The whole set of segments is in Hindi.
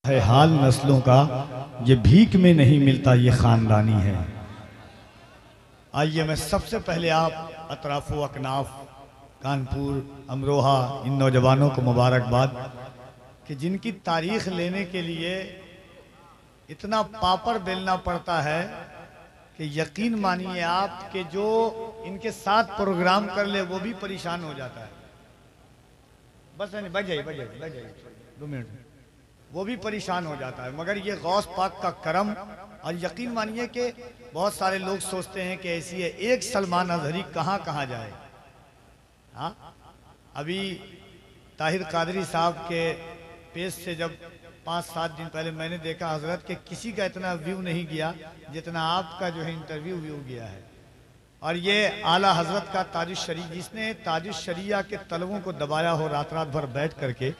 है हाल नस्लों का, ये भीख में नहीं मिलता, ये खानदानी है। आइए मैं सबसे पहले आप अतराफ़ो अकनाफ, कानपुर, अमरोहा, इन नौजवानों को मुबारकबाद कि जिनकी तारीख लेने के लिए इतना पापड़ बेलना पड़ता है कि यकीन मानिए आप कि जो इनके साथ प्रोग्राम कर ले वो भी परेशान हो जाता है। बस बच जाइए 2 मिनट, वो भी परेशान हो जाता है। मगर ये गौस पाक का करम, और यकीन मानिए कि बहुत सारे लोग सोचते हैं कि ऐसी है एक सलमान अजहरी कहाँ कहाँ जाए। हाँ, अभी ताहिर कादरी साहब के पेज से जब 5-7 दिन पहले मैंने देखा हजरत के किसी का इतना व्यू नहीं गया जितना आपका जो है इंटरव्यू व्यू गया है। और ये आला हजरत का ताजुश शरीया, जिसने ताजुश शरीया के तलवों को दबाया हो रात रात भर बैठ करके।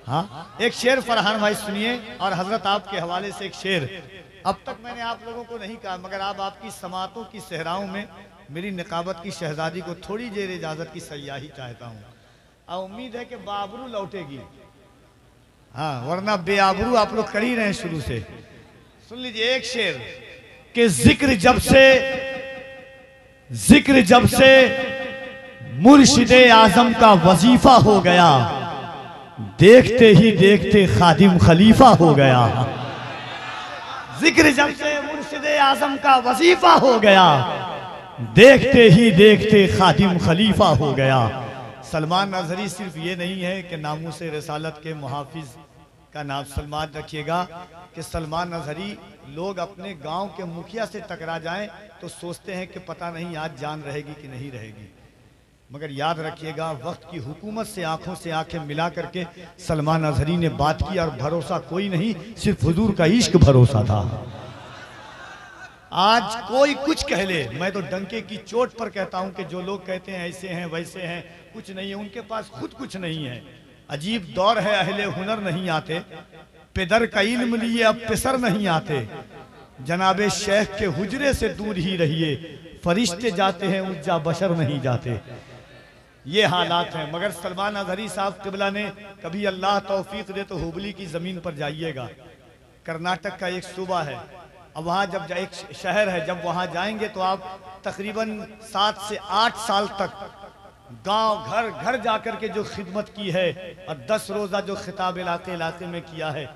हाँ, एक शेर फरहान भाई सुनिए, और हजरत आपके हवाले से एक शेर। अब तक मैंने आप लोगों को नहीं कहा, मगर आप आपकी समातों की सहराओं में मेरी निकाबत की शहजादी को थोड़ी देर इजाजत की सयाही चाहता हूँ। और उम्मीद है कि बाबरू लौटेगी। हाँ, वरना बेआबरू आप लोग कर ही रहे हैं शुरू से। सुन लीजिए एक शेर कि जिक्र जब से मुर्शिदे आजम का वजीफा हो गया, देखते ही देखते खादिम खलीफा हो गया। जिक्र जब से मुर्शिदे आजम का वजीफा हो गया, देखते ही देखते खादिम खलीफा हो गया। सलमान अजहरी सिर्फ ये नहीं है कि नामूसे रिसालत के मुहाफिज का नाम सलमान रखिएगा कि सलमान अजहरी लोग अपने गांव के मुखिया से टकरा जाएं तो सोचते हैं कि पता नहीं आज जान रहेगी कि नहीं रहेगी। मगर याद रखिएगा वक्त की हुकूमत से आंखों से आंखें मिला करके सलमान अजहरी ने बात की, और भरोसा कोई नहीं, सिर्फ हुजूर का इश्क भरोसा था। आज कोई कुछ कह ले, मैं तो डंके की चोट पर कहता हूं कि जो लोग कहते हैं ऐसे हैं वैसे हैं, कुछ नहीं है, उनके पास खुद कुछ नहीं है। अजीब दौर है, अहले हुनर नहीं आते, पेदर का इल्म लिए अब पेसर नहीं आते। जनाबे शेख के हुजरे से दूर ही रहिए, फरिश्ते जाते हैं उज्जा बशर नहीं जाते। ये हालात हैं। मगर सलमान अजहरी साहब किबला ने कभी अल्लाह तौफीक दे तो हुबली की जमीन पर जाइएगा। कर्नाटक का एक सूबा है, अब वहाँ जब एक शहर है, जब वहाँ जाएंगे तो आप तकरीबन 7 से 8 साल तक गांव घर घर जाकर के जो खिदमत की है, और 10 रोजा जो खिताब इलाके इलाके में किया है,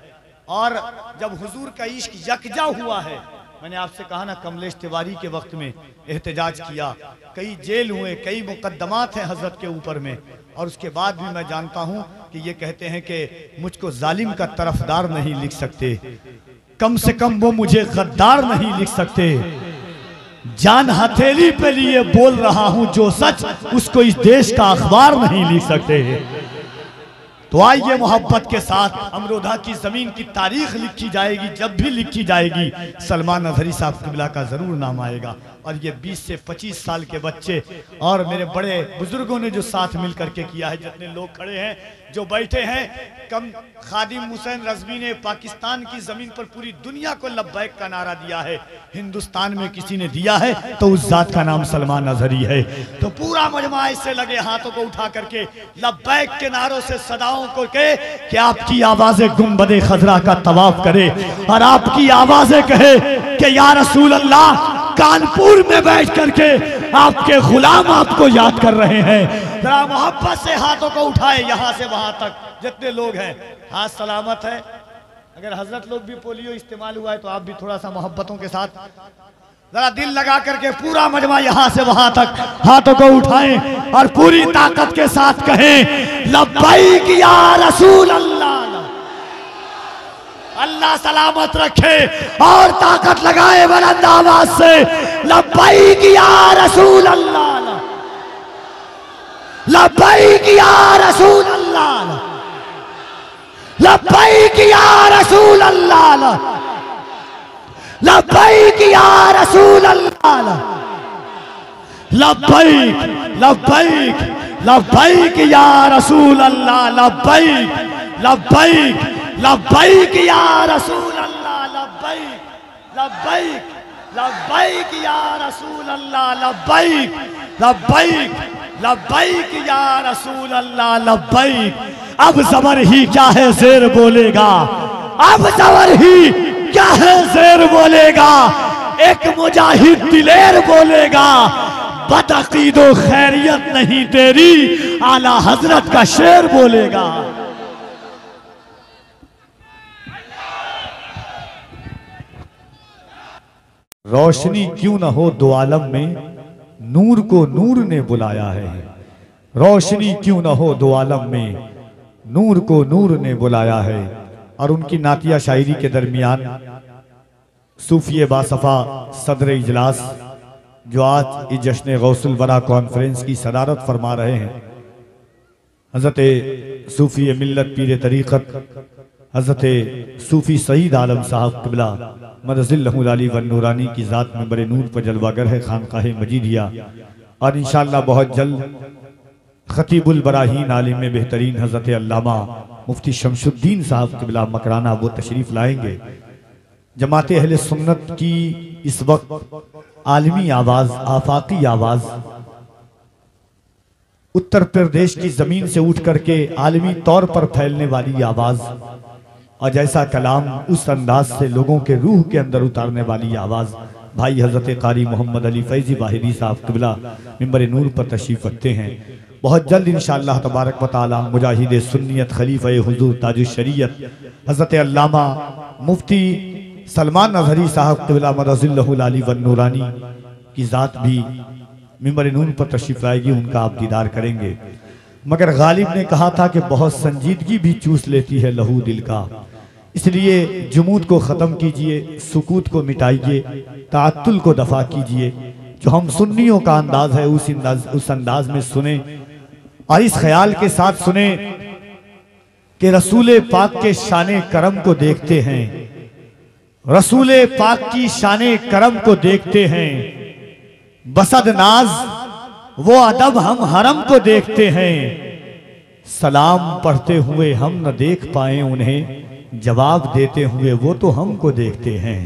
और जब हुजूर का इश्क यकजा हुआ है। मैंने आपसे कहा ना, कमलेश तिवारी के वक्त में एहतजाज किया, कई जेल हुए, कई मुकद्दमात हैं हजरत के ऊपर में, और उसके बाद भी मैं जानता हूं कि ये कहते हैं कि मुझको जालिम का तरफदार नहीं लिख सकते, कम से कम वो मुझे गद्दार नहीं लिख सकते। जान हथेली पे लिए बोल रहा हूं जो सच, उसको इस देश का अखबार नहीं लिख सकते। तो आइए मोहब्बत के साथ, अमरोहा की जमीन की तारीख लिखी जाएगी, जब भी लिखी जाएगी सलमान अजहरी साहब किबला का जरूर नाम आएगा। और ये 20 से 25 साल के बच्चे और मेरे बड़े बुजुर्गों ने जो साथ मिल करके किया है, जितने लोग खड़े हैं, जो बैठे हैं, कम खादिम हुसैन रज़वी ने पाकिस्तान की जमीन पर पूरी दुनिया को लब्बैक का नारा दिया है। हिंदुस्तान में किसी ने दिया है तो उस जात का नाम सलमान अजहरी है। तो पूरा मजमा इससे लगे हाथों को उठा करके लब्बैक के नारों से सदाओं को कहे कि आपकी आवाजें गुंबदे खजरा का तवाफ करे, और आपकी आवाजें कहे कि या रसूल अल्लाह, कानपुर में बैठ करके आपके गुलाम आपको याद कर रहे हैं। जरा मोहब्बत से हाथों को उठाए यहां से वहां तक, जितने लोग हैं, हाथ सलामत है। अगर हजरत लोग भी पोलियो इस्तेमाल हुआ है तो आप भी थोड़ा सा मोहब्बतों के साथ जरा दिल लगा करके पूरा मजमा यहां से वहां तक हाथों को उठाएं और पूरी ताकत के साथ कहें लब्बैक या रसूल अल्लाह। अल्लाह सलामत रखे और ताकत लगाए बुलंद आवाज से लब्बैक या रसूल अल्लाह, लब्बैक या रसूल अल्लाह, लब्बैक या रसूल अल्लाह, लब्बैक या रसूल अल्लाह, लब्बैक लब्बैक लब्बैक या रसूल अल्लाह, लब्बैक लब्बैक लब्बैक या रसूल अल्लाह, लब्बैक लब्बैक लब्बैक या रसूल अल्लाह, लब्बैक लब्बैक लब्बैक या रसूल अल्लाह, लब्बैक। अब ज़बर ही क्या है, शेर बोलेगा, अब सवर ही क्या है शेर बोलेगा, एक मुजाहिद दिलेर बोलेगा, बदअकीदो खैरियत नहीं तेरी, आला हजरत का शेर बोलेगा। रोशनी क्यों न हो दो आलम में, नूर को नूर ने बुलाया है। रोशनी क्यों न हो दो आलम में, नूर को नूर ने बुलाया है। और उनकी नातिया शायरी के दरमियान सूफी बासफा सदर इजलास जो आज इस जश्न गौसुल वरा कॉन्फ्रेंस की सदारत फरमा रहे हैं, हजरत सूफी मिल्लत पीर तरीक़त हजरत सूफी सईद आलम साहब क़िबला मदजिल्लहुल अली व नूरानी की ज़ात में बड़े नूर पर जलवागर है खानकाह मजीदिया। और इंशाअल्लाह बहुत जल्द खतीबुल बराहीन आलिम बेहतरीन हजरत अल्लामा मुफ्ती शमशुद्दीन साहब क़िबला मकराना वो तशरीफ लाएंगे। जमात अहले सुन्नत की इस वक्त आलमी आवाज, आफाकी आवाज उत्तर प्रदेश की जमीन से उठ करके आलमी तौर पर फैलने वाली आवाज, और जैसा कलाम उस अंदाज से लोगों के रूह के अंदर उतारने वाली आवाज भाई हजरत कारी मोहम्मद अली फैजी बाहिरी साहब क़िबला मिंबर नूर पर तशरीफ रखते हैं। बहुत जल्द इंशाअल्लाह तबारक व तआला मुजाहिद सुन्नियत खलीफा हुजूर ताजुश शरीयत हजरत अल्लामा मुफ्ती सलमान अजहरी साहब क़िबला मदजिल्लहुल अली व नूरानी की ज़ात भी मिंबर नूर पर तशरीफ लाएगी, उनका आप दीदार करेंगे। मगर गालिब ने कहा था कि बहुत संजीदगी भी चूस लेती है लहू दिल का, इसलिए जुमूद को ख़त्म कीजिए, सुकूत को मिटाइए, ताअत्तुल को दफा कीजिए। जो हम सुन्नियों का अंदाज है उस अंदाज में सुने, और इस ख्याल के साथ सुने कि रसूल पाक के शाने करम को देखते हैं, रसूल पाक की शाने करम को देखते हैं, बसद नाज वो अदब हम हरम को देखते हैं। सलाम पढ़ते हुए हम न देख पाए उन्हें, जवाब देते हुए वो तो हमको देखते हैं।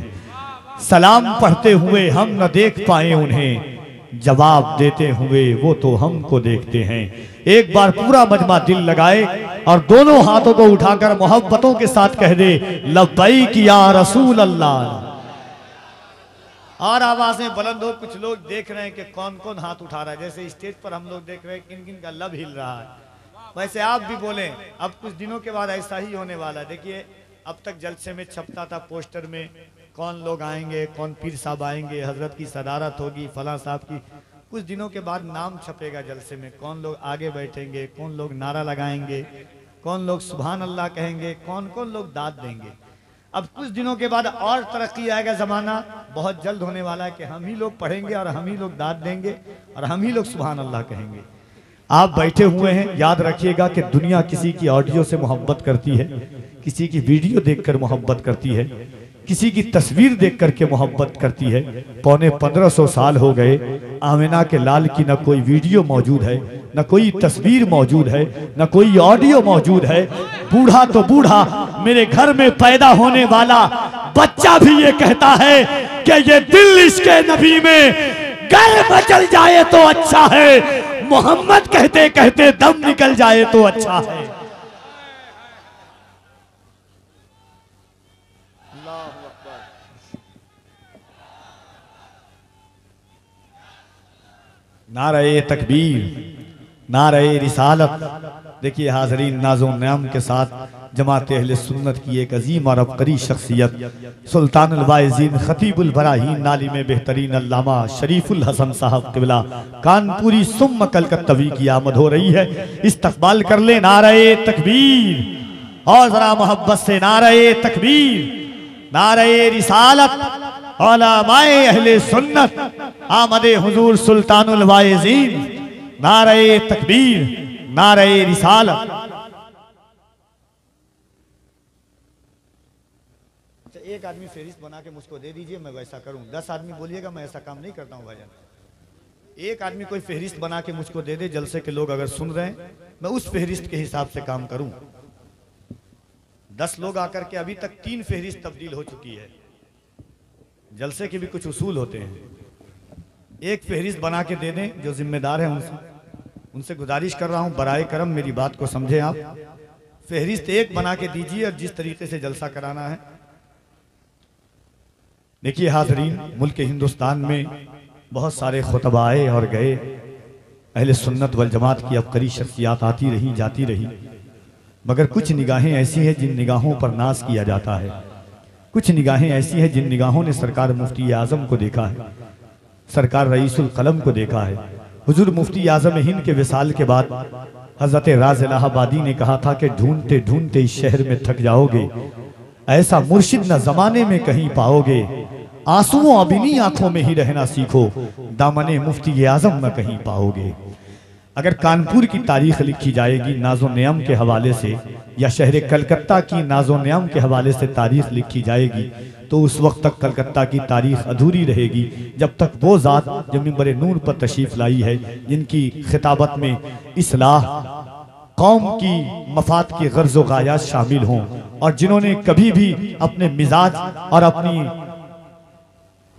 सलाम पढ़ते हुए हम न देख पाए उन्हें, जवाब देते हुए वो तो हमको देखते हैं। एक बार पूरा मजमा दिल लगाए और दोनों हाथों को उठाकर मोहब्बतों के साथ कह दे लब्बैक या रसूल अल्लाह। और आवाजें बुलंद हो। कुछ लोग देख रहे हैं कि कौन कौन हाथ उठा रहा है, जैसे स्टेज पर हम लोग देख रहे हैं किन किन का लब हिल रहा है, वैसे आप भी बोलें। अब कुछ दिनों के बाद ऐसा ही होने वाला है। देखिए अब तक जलसे में छपता था पोस्टर में कौन लोग आएंगे, कौन पीर साहब आएंगे, हजरत की सदारत होगी, फला साहब की। कुछ दिनों के बाद नाम छपेगा जलसे में, कौन लोग आगे बैठेंगे, कौन लोग नारा लगाएंगे, कौन लोग सुभान अल्लाह कहेंगे, कौन कौन लोग दाद देंगे। अब कुछ दिनों के बाद और तरक्की आएगा, जमाना बहुत जल्द होने वाला है कि हम ही लोग पढ़ेंगे और हम ही लोग दाद देंगे और हम ही लोग सुभान अल्लाह कहेंगे। आप बैठे हुए हैं, याद रखिएगा कि दुनिया किसी की ऑडियो से मोहब्बत करती है, किसी की वीडियो देखकर मोहब्बत करती है, किसी की तस्वीर देख करके मोहब्बत करती है। पौने 1500 साल हो गए, आमिना के लाल की न कोई वीडियो मौजूद है, न कोई तस्वीर मौजूद है, न कोई ऑडियो मौजूद है। बूढ़ा तो बूढ़ा, मेरे घर में पैदा होने वाला बच्चा भी ये कहता है कि ये दिल इसके नबी में घर मचल जाए तो अच्छा है, मोहम्मद कहते कहते दम निकल जाए तो अच्छा है। नारे तकबीर, नारे रिसालत। देखिए हाज़रीन, नाज़ो नाम के साथ जमात अहले सुन्नत की एक अजीम और अबकरी शख्सियत सुल्तानुल वाइज़ीन खतीबुल बराहीन नाली में बेहतरीन अल्लामा शरीफुल हसन साहब क़िबला कानपुरी सुम्म कलकत्तवी की आमद हो रही है। इस्तक़बाल कर ले नारे तकबीर और जरा मोहब्बत से नारे तकबीर, नारे रिसालत। उलमाए अहले सुन्नत आमदे हुजूर सुल्तानुल वाइज़ीन, नारे तकबीर, नारे रिसालत। एक आदमी फेरिस्त बना के मुझको दे दीजिए, मैं वैसा करूं। 10 आदमी बोलिएगा, मैं ऐसा काम नहीं करता हूं भाईजान। एक आदमी कोई फेरिस्त बना के मुझको दे दे, जलसे के लोग अगर सुन रहे हैं, मैं उस फेरिस्त के हिसाब से काम करूं। 10 लोग आकर के अभी तक 3 फेरिस्त तब्दील हो चुकी है। जलसे के भी कुछ उसूल होते हैं। एक फेरिस्त बना के दे दें जो जिम्मेदार है, उनसे गुजारिश कर रहा हूं बराए करम मेरी बात को समझें आप। फहरिस्त एक बना के दीजिए और जिस तरीके से जलसा कराना है। देखिए हाज़रीन, मुल्क हिंदुस्तान में बहुत सारे खुतबा आए और गए, अहले सुन्नत वल जमात की अबकरी शख्सियात आती रही जाती रही, मगर कुछ निगाहें ऐसी हैं जिन निगाहों पर नाज किया जाता है। कुछ निगाहें ऐसी हैं जिन निगाहों ने सरकार मुफ्ती आज़म को देखा है, सरकार रईसुल कलम को देखा है। हुजूर मुफ्ती आज़म हिंद के विसाल के बाद हज़रत राज इलाहाबादी ने कहा था कि ढूंढते ढूंढते इस शहर में थक जाओगे, ऐसा मुर्शिद न जमाने में कहीं पाओगे, आंसुओं अबिनी आंखों में ही रहना सीखो, दामने मुफ्ती आज़म न कहीं पाओगे। अगर कानपुर की तारीख लिखी जाएगी नाज़ो नियम के हवाले से, या शहर कलकत्ता की नाज़ो नियम के हवाले से तारीख लिखी जाएगी, तो उस वक्त तक कलकत्ता की तारीख अधूरी रहेगी जब तक वो ज़ात जो मिंबर नूर पर तशरीफ़ लाई है, जिनकी खिताबत में इस्लाह, कौम की मफाद के गर्ज़ व गायात शामिल हों, और जिन्होंने कभी भी अपने मिजाज और अपनी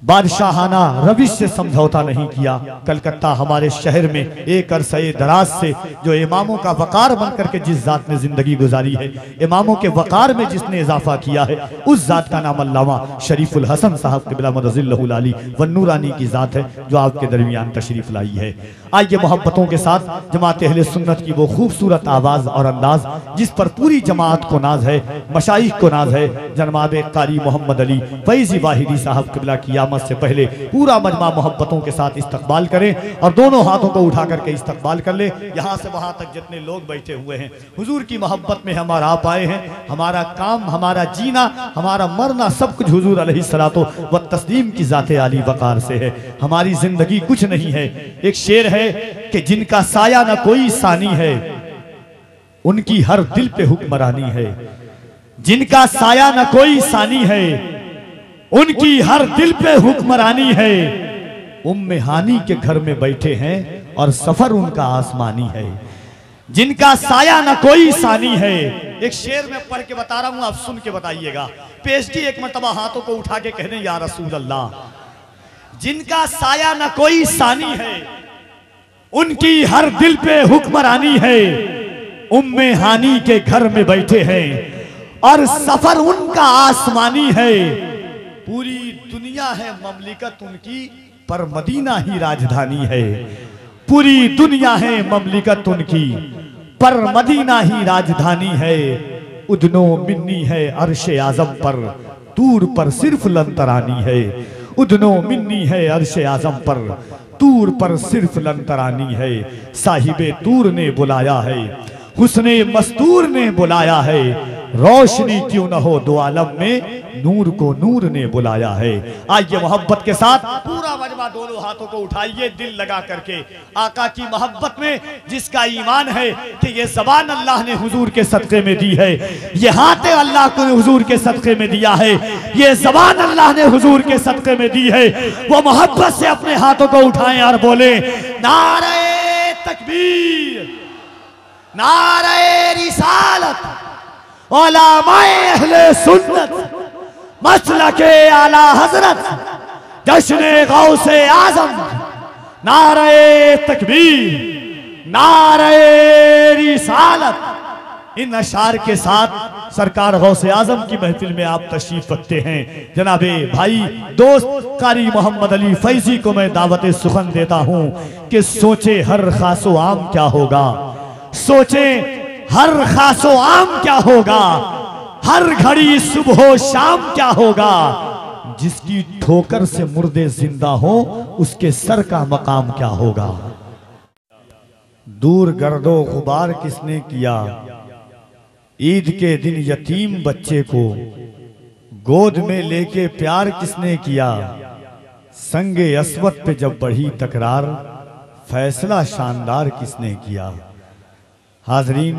बादशाहाना रविश से समझौता नहीं किया। कलकत्ता हमारे शहर में एक अरसे दराज से जो इमामों का वकार बनकर के जिस जात ने जिंदगी गुजारी है, इमामों के वकार में जिसने इजाफा किया है, उस जात का नाम अल्लामा शरीफुल हसन साहब क़िबला मदजिल्लहुल आली व नूरानी की जात है जो आपके दरमियान तशरीफ लाई है। आइए मोहब्बतों के साथ जमात अहले सुन्नत की वो खूबसूरत आवाज़ और अंदाज जिस पर पूरी जमात को नाज है, मशाइख को नाज है, जनाब कारी मोहम्मद अली फैज़ी वाहिदी साहब क़िबला की आमद से पहले पूरा मजमा मोहब्बतों के साथ इस्तकबाल करें और दोनों हाथों को उठा करके इस्तकबाल कर ले। यहाँ से वहाँ तक जितने लोग बैठे हुए हैं, हुजूर की मोहब्बत में हम आप आए हैं। हमारा काम, हमारा जीना, हमारा मरना सब कुछ हुजूर अलैहिस्सलातो व तस्लीम की ज़ाते आली वकार से है। हमारी जिंदगी कुछ नहीं है। एक शेर है कि जिनका साया न कोई सानी है, उनकी हर दिल पे हुक्मरानी है। जिनका साया न कोई सानी है, उनकी हर दिल पे हुक्मरानी है। उम्मे हानी के घर में बैठे हैं और सफर उनका आसमानी है। जिनका साया न कोई सानी है। एक शेर में पढ़ के बता रहा हूं, आप सुन के बताइएगा। पीएचडी एक मर्तबा हाथों को उठा के कहने, या रसूल अल्लाह। जिनका साया न कोई सानी है, उनकी हर दिल पे हुक्मरानी है। उम्मे हानी के घर में बैठे हैं और सफर उनका आसमानी है। पूरी दुनिया है ममलिकत उनकी, पर मदीना ही राजधानी है। पूरी दुनिया है ममलिकत उनकी, पर मदीना ही राजधानी है। उदनो मिन्नी है अर्शे आजम पर, तूर पर सिर्फ लंतरानी है। उदनो मिन्नी है अर्शे आजम पर, तूर पर सिर्फ लंतरानी है। साहिबे तूर ने बुलाया है, हुस्ने मस्तूर ने बुलाया है। रोशनी क्यों न हो दो आलम में, नूर को नूर ने बुलाया है। आइए मोहब्बत के साथ पूरा मजमा दोनों हाथों को उठाइए दिल लगा करके, आका की मोहब्बत में जिसका ईमान है कि ये ज़बान अल्लाह ने हुजूर के सदक़े में दी है, ये हाथ अल्लाह को हुजूर के सदक़े में दिया है, ये ज़बान अल्लाह ने हुजूर के सदक़े में दी है। वो मोहब्बत से अपने हाथों को उठाएं और बोले, नारे तकबीर, नारे रिसालत, उलमाए अहले सुन्नत, मसलके आला हजरत, जश्ने गौसे आजम। नारे तकबीर, नारे रिसालत। इन अशार के साथ सरकार गौसे आजम की महफिल में आप तशरीफ रखते हैं। जनाबे भाई दोस्त कारी मोहम्मद अली फैजी को मैं दावत सुखन देता हूं कि सोचे हर खासो आम क्या होगा, सोचे हर खासो आम क्या होगा, हर घड़ी सुबह शाम क्या होगा। जिसकी ठोकर से मुर्दे जिंदा हो, उसके सर का मकाम क्या होगा। दूर गर्दो गुबार किसने किया, ईद के दिन यतीम बच्चे को गोद में लेके प्यार किसने किया। संगे अस्वद पे जब बढ़ी तकरार, फैसला शानदार किसने किया। हाजरीन,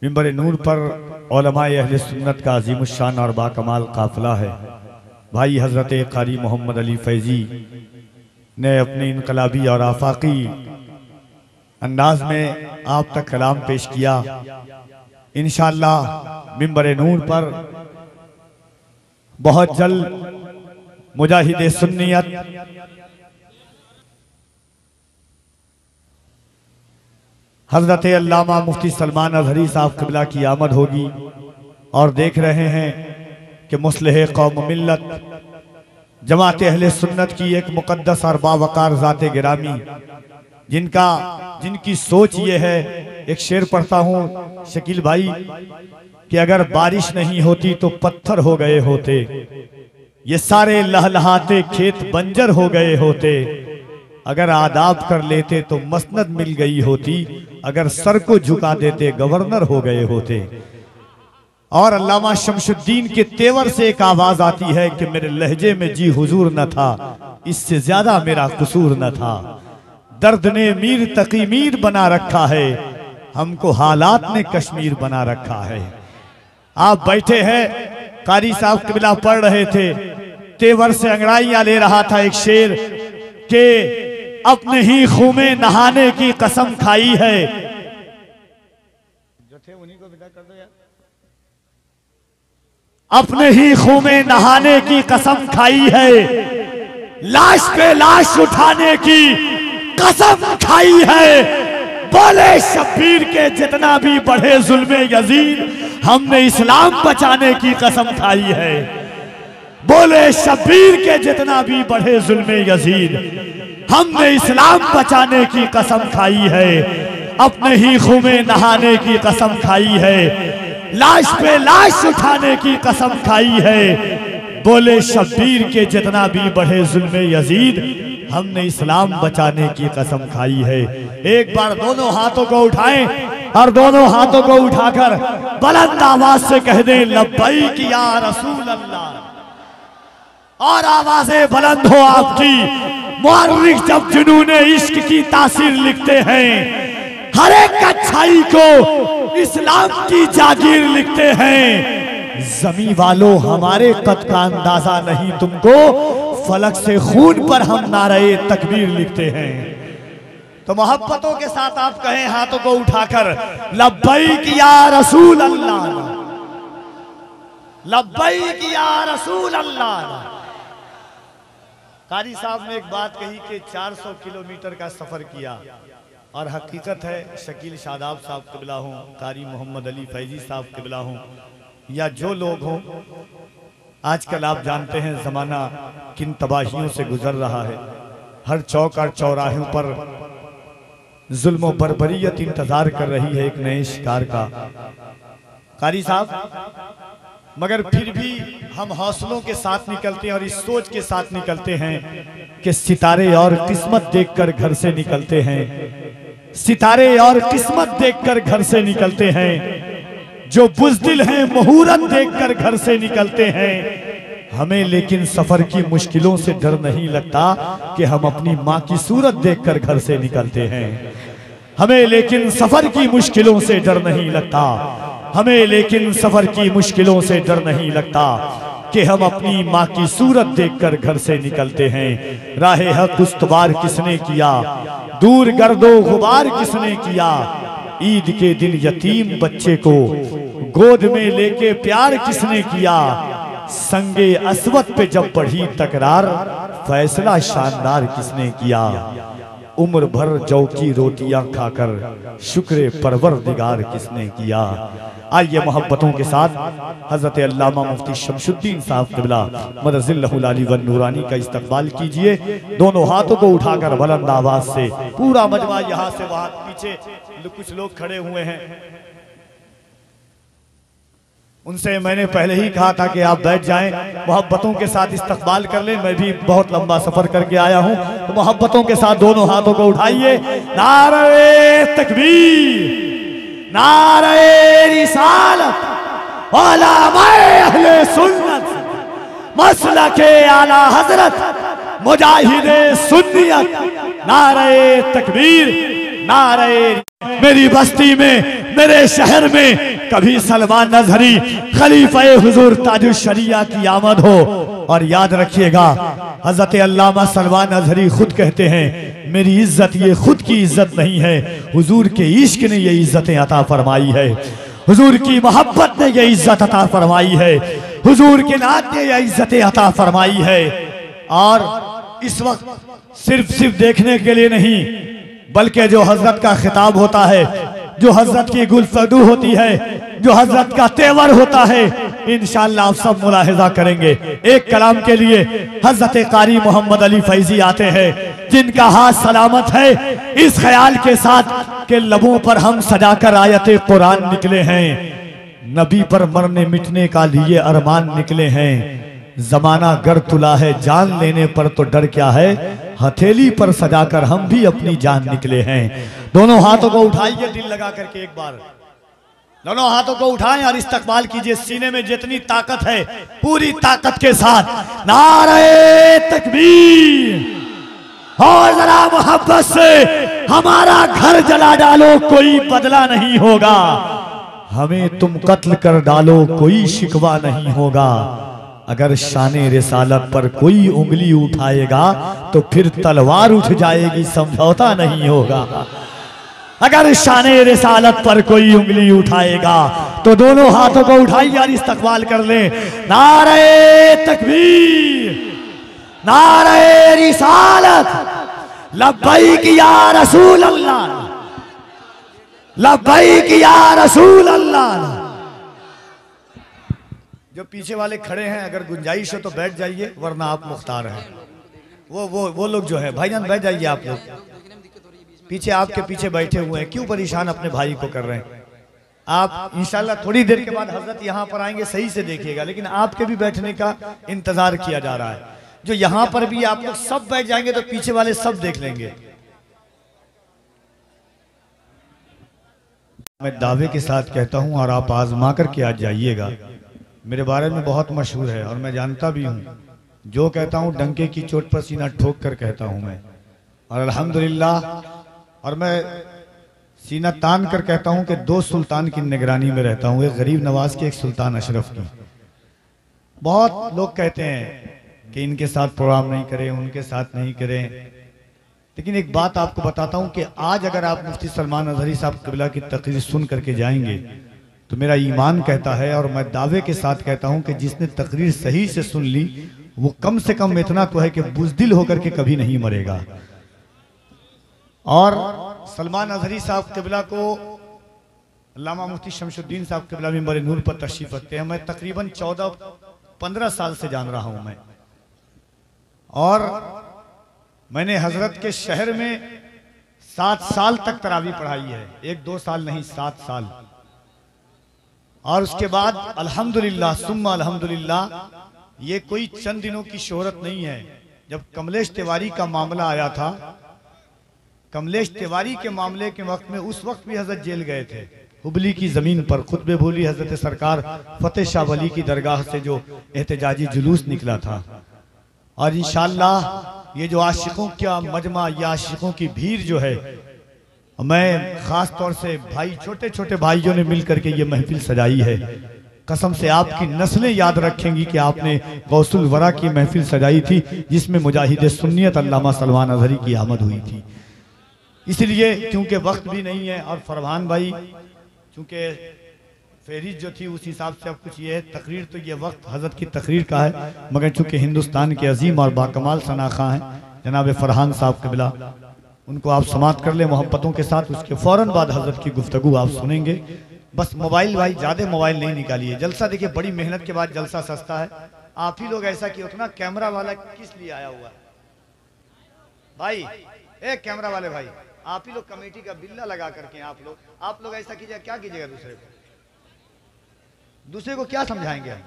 मिंबर नूर पर उलमाए अहले सुन्नत का अजीमुश्शान और बाकमाल काफिला है। भाई हजरत कारी मोहम्मद अली फैजी ने अपने इनकलाबी और आफाकी अंदाज में आप तक कलाम पेश किया। इंशाअल्लाह मिंबर नूर पर बहुत जल्द मुजाहिद सुन्नियत हजरत अल्लामा मुफ्ती सलमान अजहरी साहब क़िबला की आमद होगी और देख रहे हैं कि मुस्लिह कौम मिल्लत जमात अहले सुन्नत की एक मुक़द्दस और बावकार ज़ाते गिरामी जिनकी सोच ये है। एक शेर पढ़ता हूँ शकील भाई कि अगर बारिश नहीं होती तो पत्थर हो गए होते, ये सारे लहलहाते खेत बंजर हो गए होते, अगर आदाब कर लेते तो मसनद मिल गई होती, अगर सर को झुका देते गवर्नर हो गए होते। और अल्लामा शमशुद्दीन के तेवर से एक आवाज आती है कि मेरे लहजे में जी हुजूर न था, इससे ज्यादा मेरा कसूर न था। दर्द ने मीर तकी मीर बना रखा है, हमको हालात ने कश्मीर बना रखा है। आप बैठे हैं, कारी साहब क़िबला पढ़ रहे थे, तेवर से अंगड़ाइयां ले रहा था एक शेर के अपने ही खून में नहाने की कसम खाई है। जो थे उन्हीं को विदा कर दो यार। अपने ही खून में नहाने की कसम खाई है, लाश पे लाश उठाने की कसम खाई है। बोले शब्बीर के जितना भी बढ़े जुल्मे यजीद, हमने इस्लाम बचाने की कसम खाई है। बोले शब्बीर के जितना भी बढ़े जुल्मे यजीद, हमने इस्लाम बचाने की कसम खाई है। अपने ही खून में नहाने की कसम खाई है, लाश पे लाश उठाने की कसम खाई है। बोले शब्बीर के जितना भी बढ़े जुल्मे यजीद, हमने इस्लाम बचाने की कसम खाई है। एक बार दोनों हाथों को उठाएं और दोनों हाथों को उठाकर बुलंद आवाज से कह दें लब्बैक या रसूल अल्लाह। और आवाजें बुलंद हो आपकी। मुअर्रिख जब जुनूने इश्क की तासीर लिखते हैं, हर एक अच्छाई को इस्लाम की जागीर लिखते हैं। जमी वालों हमारे कद का अंदाजा नहीं तुमको, फलक से खून पर हम नारे तकबीर लिखते हैं। तो मोहब्बतों के साथ आप कहें हाथों को उठाकर लब्बैक या रसूल अल्लाह, लब्बैक या रसूल अल्लाह। कारी साहब ने एक बात कही कि 400 किलोमीटर का सफर किया, और हकीकत है शकील शादाब साहब क़िबला हों, कारी मोहम्मद अली फैजी साहब क़िबला हों, या जो लोग हों, आजकल आप जानते हैं ज़माना किन तबाहियों से गुजर रहा है। हर चौक और चौराहों पर जुल्म व बर्बरियत इंतजार कर रही है एक नए शिकार का। कारी साहब, मगर फिर भी हम हौसलों के साथ निकलते हैं और इस सोच के साथ निकलते हैं कि सितारे और किस्मत देखकर घर से निकलते हैं, सितारे और किस्मत देखकर घर से निकलते हैं। जो बुज़दिल हैं मुहूरत देखकर घर से निकलते हैं। हमें लेकिन सफर की मुश्किलों से डर नहीं लगता कि हम अपनी माँ की सूरत देखकर घर से निकलते हैं। हमें लेकिन सफर की मुश्किलों से डर नहीं लगता, हमें लेकिन सफर की मुश्किलों से डर नहीं लगता कि हम अपनी माँ की सूरत देखकर घर से निकलते हैं। राहे हक उस्तवार किसने किया, दूर गर्दो गुबार किसने किया, ईद के दिन यतीम बच्चे को गोद में लेके प्यार किसने किया, संगे अस्वद पे जब बढ़ी तकरार फैसला शानदार किसने किया, उम्र भर जौ की रोटियां खाकर शुक्र परवरदिगार किसने किया। आइए मोहब्बतों के साथ हजरत अल्लामा मुफ्ती शमशुद्दीन साहब क़िबला मदजिल्लहुल आली वन नूरानी का इस्तकबाल कीजिए। दोनों हाथों को उठाकर बुलंद आवाज से पूरा मजमा यहाँ से वहां पीछे कुछ लोग खड़े हुए हैं, उनसे मैंने पहले ही कहा था कि आप बैठ जाएं, मोहब्बतों के साथ इस्तकबाल कर लें। मैं भी बहुत लंबा सफर करके आया हूं, तो मोहब्बतों के साथ दोनों हाथों को उठाइए। नारे तकबीर, नारे रिसालत, उलमाए अहले सुन्नत, मसलके आला हजरत, मुजाहिदे सुन्नियत, नारे तकबीर, नारे। मेरी बस्ती में, मेरे शहर में कभी सलमान अजहरी खलीफे हुजूर ताजुल शरिया की आमद हो। और याद रखिएगा, हजरत अल्लामा सलमान अजहरी खुद कहते हैं, मेरी इज्जत ये खुद की इज्जत नहीं है, हुजूर के इश्क ने ये इज्जतें अता फरमाई है, हुजूर की मोहब्बत ने ये इज्जत अता फरमाई है, हुजूर के नात ने ये इज्जतें अता फरमाई है। और इस वक्त सिर्फ देखने के लिए नहीं, बल्कि जो हजरत का खिताब होता है, जो हजरत की गुफ्तगू होती है, जो हजरत का तेवर होता है, इंशाअल्लाह आप सब मुलाहिजा करेंगे। एक कलाम के लिए हजरत कारी मोहम्मद अली फैजी आते हैं, जिनका हाथ सलामत है, इस ख्याल के साथ के लबों पर हम सजाकर आयत कुरान निकले हैं, नबी पर मरने मिटने का लिए अरमान निकले हैं। जमाना गर तुला है, जान लेने पर तो डर क्या है, हथेली पर सजाकर हम भी अपनी जान निकले हैं। दोनों हाथों को उठाइए दिल लगा करके एक बार, दोनों हाथों को उठाएं और इस्तकबाल कीजिए। सीने में जितनी ताकत है पूरी ताकत के साथ नारे तकबीर और जरा मोहब्बत से हमारा घर जला डालो कोई बदला नहीं होगा, हमें तुम कत्ल कर डालो कोई शिकवा नहीं होगा। अगर शाने रिसालत पर कोई उंगली उठाएगा तो फिर तलवार उठ जाएगी, समझौता नहीं होगा। अगर शाने रिसालत पर कोई उंगली उठाएगा तो दोनों हाथों को उठाइए और इस्तकबाल कर लें। नारे तकबीर, नारे रिसालत, लब्बैक या रसूल अल्लाह, लब्बैक या रसूल अल्लाह। जो पीछे वाले खड़े हैं अगर गुंजाइश हो तो बैठ जाइए, वरना आप मुख्तार हैं। वो लोग जो है भाईजान बैठ जाइए, आप लोग पीछे आपके पीछे बैठे हुए हैं, क्यों परेशान अपने भाई को कर रहे हैं। आप इंशाल्लाह थोड़ी देर के बाद हजरत यहाँ पर आएंगे, सही से देखिएगा, लेकिन आपके भी बैठने का इंतजार किया जा रहा है। जो यहाँ पर भी आप लोग सब बैठ जाएंगे तो पीछे वाले सब देख लेंगे। मैं दावे के साथ कहता हूँ और आप आजमा करके आज जाइएगा। मेरे बारे में बहुत मशहूर है और मैं जानता भी हूँ, जो कहता हूँ डंके की चोट पर सीना ठोक कर कहता हूँ मैं, और अल्हम्दुलिल्लाह। और मैं सीना तान कर कहता हूँ कि दो सुल्तान की निगरानी में रहता हूँ, एक गरीब नवाज की, एक सुल्तान अशरफ की। बहुत लोग कहते हैं कि इनके साथ प्रोग्राम नहीं करें, उनके साथ नहीं करें, लेकिन एक बात आपको बताता हूँ कि आज अगर आप मुफ्ती सलमान अजहरी साहब क़िबला की तकरीर सुन करके जाएंगे तो मेरा ईमान कहता है और मैं दावे के साथ कहता हूँ कि जिसने तकरीर सही से सुन ली वो कम से कम इतना तो है कि बुज़दिल होकर के कभी नहीं मरेगा। और सलमान अजहरी साहब क़िबला को अल्लामा मुफ्ती शमशुद्दीन साहब क़िबला मिंबर नूर पर तशरीफ रखते हैं। मैं तकरीबन 14-15 साल से जान रहा हूं मैं, और मैंने हजरत के शहर में 7 साल तक तरावी पढ़ाई है, 1-2 साल नहीं 7 साल। और उसके बाद अल्हम्दुलिल्लाह सुम्मा अल्हम्दुलिल्लाह, ये कोई चंद दिनों की शोहरत नहीं है। जब कमलेश तिवारी का मामला आया था, कमलेश तिवारी के मामले के वक्त में, उस वक्त भी हजरत जेल गए थे, हुबली की जमीन पर खुतबे बोली हजरत सरकार फतेह शाह वली की दरगाह से जो एहतजाजी जुलूस निकला था। और इंशाअल्लाह ये जो आशिकों का मजमा, ये आशिकों की भीड़ जो है, मैं खास तौर से भाई, छोटे छोटे भाइयों ने मिलकर के ये महफिल सजाई है। कसम से आपकी नस्लें याद रखेंगी कि आपने गौसुल वरा की महफिल सजाई थी, जिसमें मुजाहिद सुन्नियत अल्लामा सलमान अजहरी की आमद हुई थी। इसलिए क्योंकि वक्त भी नहीं है, और फरमान भाई चूंकि फहरिस्त जो थी उस हिसाब से अब कुछ ये है, तकरीर तो ये वक्त हजरत की तकरीर का है, मगर चूंकि हिंदुस्तान के अजीम और बाकमाल सनाखा हैं जनाब फरहान साहब क़िबला, उनको आप समात कर ले मोहब्बतों के साथ। उसके फौरन बाद हजरत की गुफ्तगू आप सुनेंगे। बस मोबाइल भाई ज़्यादा मोबाइल नहीं निकालिए। जलसा देखिए, बड़ी मेहनत के बाद जलसा सस्ता है। आप ही लोग ऐसा किए, उतना कैमरा वाला किस लिए आया हुआ है भाई? एक कैमरा वाले भाई, आप ही लोग कमेटी का बिल्ला लगा करके आप लोग ऐसा कीजिए, क्या कीजिएगा? दूसरे को क्या समझाएंगे हम?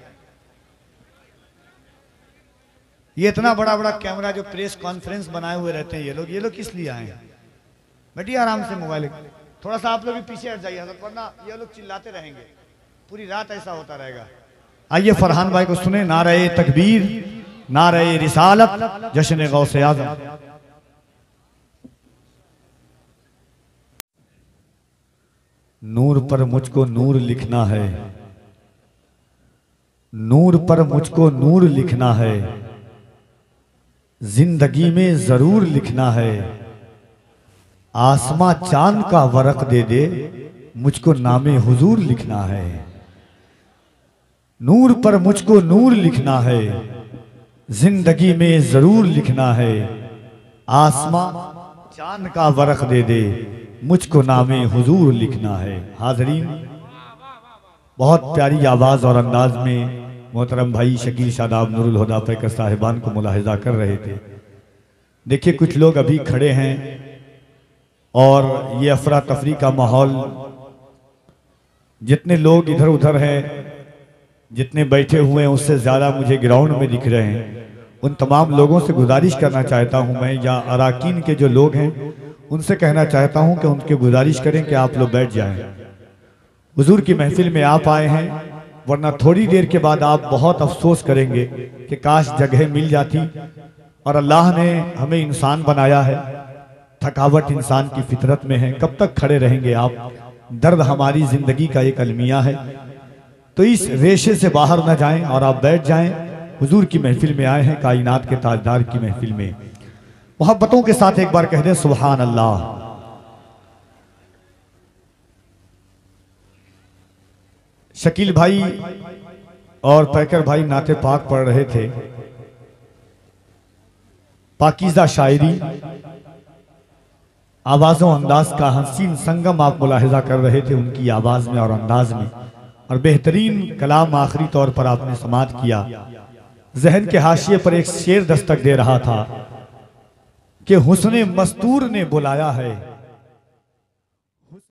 ये इतना बड़ा बड़ा कैमरा जो प्रेस कॉन्फ्रेंस बनाए हुए रहते हैं ये लोग किस लिए आए हैं? बैठिए आराम से, मोबाइल थोड़ा सा आप लोग भी पीछे हट जाइए, वरना ये लोग चिल्लाते रहेंगे, पूरी रात ऐसा होता रहेगा। आइए फरहान भाई को सुने। नारे तकबीर, नारे रिसालत, जश्न गौसे आज़म। नूर पर मुझको नूर लिखना है, नूर पर मुझको नूर लिखना है, जिंदगी में जरूर लिखना है। आसमां चांद का वरक दे दे, मुझको नामे हुजूर लिखना है। नूर पर मुझको नूर लिखना है, जिंदगी में जरूर लिखना है। आसमां चांद का वर्क दे दे, मुझको नामे हुजूर लिखना है। हाजरीन, बहुत प्यारी आवाज और अंदाज में मोहतरम भाई शकील शादाब नूरुल हुदा पैकर साहिबान को मुलाहिजा कर रहे थे। देखिए कुछ लोग अभी खड़े हैं और ये अफरा तफरी का माहौल, जितने लोग इधर उधर हैं, जितने बैठे हुए हैं, उससे ज़्यादा मुझे ग्राउंड में दिख रहे हैं। उन तमाम लोगों से गुजारिश करना चाहता हूं मैं, या अराकीन के जो लोग हैं उनसे कहना चाहता हूं कि उनके गुजारिश करें कि आप लोग बैठ जाएं। हुजूर की महफिल में आप आए हैं, वरना थोड़ी देर के बाद आप बहुत अफसोस करेंगे कि काश जगह मिल जाती। और अल्लाह ने हमें इंसान बनाया है, थकावट इंसान की फितरत में है, कब तक खड़े रहेंगे आप? दर्द हमारी जिंदगी का एक अलमिया है, तो इस रेशे से बाहर न जाएं और आप बैठ जाएं। हुजूर की महफिल में आए हैं, कायनात के ताजदार की महफिल में। मोहब्बतों के साथ एक बार कह दें सुभान अल्लाह। शकील भाई और पैकर भाई नाते पाक पढ़ रहे थे, पाकीज़ा शायरी, आवाज़ों अंदाज का हसीन संगम आप मुलाहिजा कर रहे थे उनकी आवाज़ में और अंदाज में, और बेहतरीन कलाम आखिरी तौर पर आपने समात किया। जहन के हाशिए पर एक शेर दस्तक दे रहा था कि हुस्ने मस्तूर ने बुलाया है,